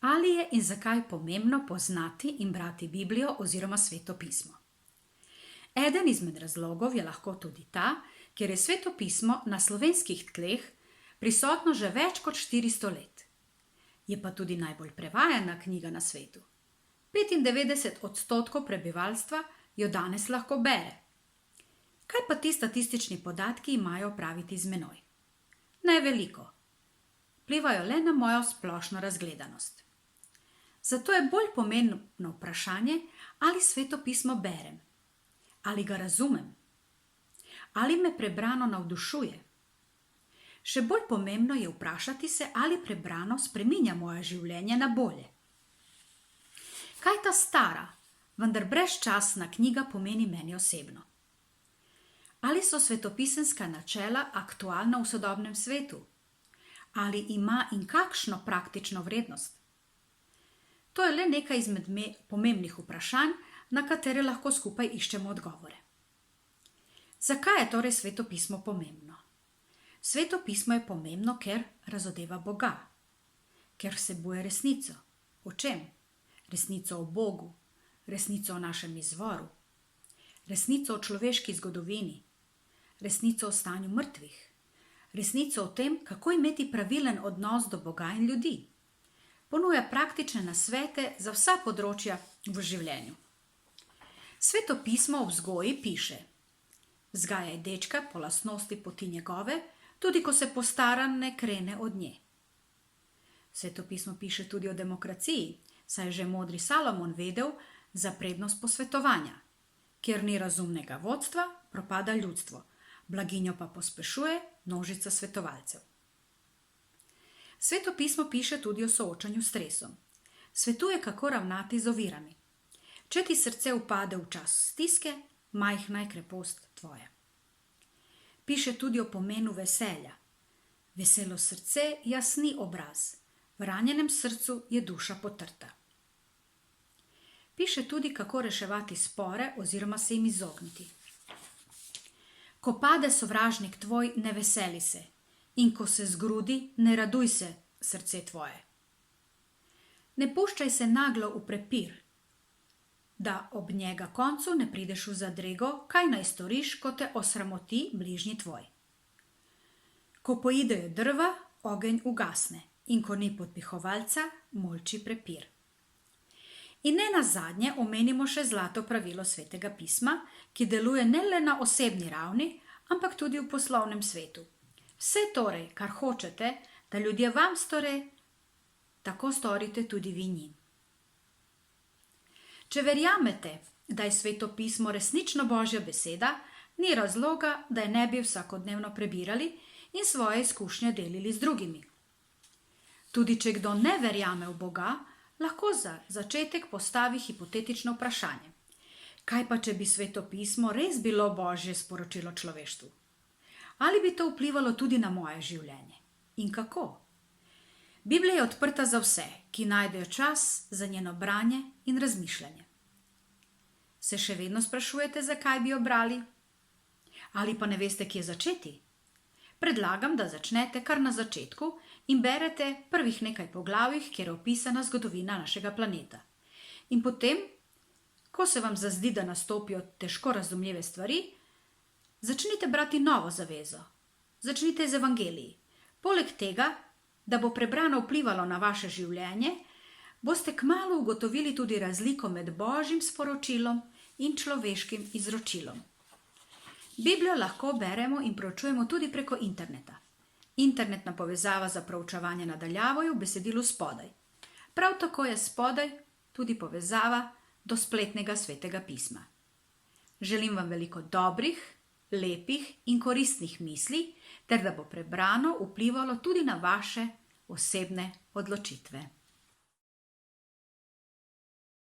Ali je in zakaj pomembno poznati in brati Biblijo oziroma Sveto pismo? Eden izmed razlogov je lahko tudi ta, ker je Sveto pismo na slovenskih tleh prisotno že več kot 400 let. Je pa tudi najbolj prevajana knjiga na svetu. 95% prebivalstva jo danes lahko bere. Kaj pa ti statistični podatki imajo praviti z menoj? Ne veliko. Vplivajo le na mojo splošno razgledanost. Zato je bolj pomembno vprašanje, ali Sveto pismo berem, ali ga razumem, ali me prebrano navdušuje. Še bolj pomembno je vprašati se, ali prebrano spreminja moje življenje na bolje. Kaj ta stara, vendar brezčasna knjiga pomeni meni osebno? Ali so svetopisemska načela aktualna v sodobnem svetu? Ali ima in kakšno praktično vrednost? To je le nekaj izmed pomembnih vprašanj, na katere lahko skupaj iščemo odgovore. Zakaj je torej Sveto pismo pomembno? Sveto pismo je pomembno, ker razodeva Boga, ker vsebuje resnico. O čem? Resnico o Bogu, resnico o našem izvoru, resnico o človeški zgodovini, resnico o stanju mrtvih, resnico o tem, kako imeti pravilen odnos do Boga in ljudi. Ponuja praktične nasvete za vsa področja v življenju. Sveto pismo o vzgoji piše: vzgajaj dečka po lastnosti poti njegove, tudi ko se postaran ne krene od nje. Sveto pismo piše tudi o demokraciji, saj je že modri Salomon vedel za prednost posvetovanja. Kjer ni razumnega vodstva, propada ljudstvo, blaginjo pa pospešuje množica svetovalcev. Sveto pismo piše tudi o soočanju s stresom. Svetuje, kako ravnati z ovirami. Če ti srce upade v čas stiske, majhna je krepost tvoja. Piše tudi o pomenu veselja. Veselo srce jasni obraz, v ranjenem srcu je duša potrta. Piše tudi, kako reševati spore oziroma se jim izogniti. Ko pade sovražnik tvoj, ne veseli se, in ko se zgrudi, ne raduj se, srce tvoje. Ne puščaj se naglo v prepir, da ob njega koncu ne prideš v zadrego, kaj naj storiš, ko te osramoti bližnji tvoj. Ko poidejo drva, ogenj ugasne, in ko ni podpihovalca, molči prepir. In ne nazadnje omenimo še zlato pravilo Svetega pisma, ki deluje ne le na osebni ravni, ampak tudi v poslovnem svetu. Vse torej, kar hočete, da ljudje vam stori, tako storite tudi vi njim. Če verjamete, da je Sveto pismo resnično Božja beseda, ni razloga, da je ne bi vsakodnevno prebirali in svoje izkušnje delili z drugimi. Tudi če kdo ne verjame v Boga, lahko za začetek postavi hipotetično vprašanje. Kaj pa, če bi Sveto pismo res bilo Božje sporočilo človeštvu? Ali bi to vplivalo tudi na moje življenje? In kako? Biblija je odprta za vse, ki najdejo čas za njeno branje in razmišljanje. Se še vedno sprašujete, zakaj bi jo brali? Ali pa ne veste, kje začeti? Predlagam, da začnete kar na začetku in berete prvih nekaj poglavjih, kjer je opisana zgodovina našega planeta. In potem, ko se vam zazdi, da nastopijo težko razumljive stvari, začnite brati Novo zavezo. Začnite z evangeliji. Poleg tega, da bo prebrano vplivalo na vaše življenje, boste kmalu ugotovili tudi razliko med Božjim sporočilom in človeškim izročilom. Biblijo lahko beremo in proučujemo tudi preko interneta. Internetna povezava za proučevanje na daljavo je v besedilu spodaj. Prav tako je spodaj tudi povezava do spletnega Svetega pisma. Želim vam veliko dobrih, lepih in koristnih misli, ter da bo prebrano vplivalo tudi na vaše osebne odločitve.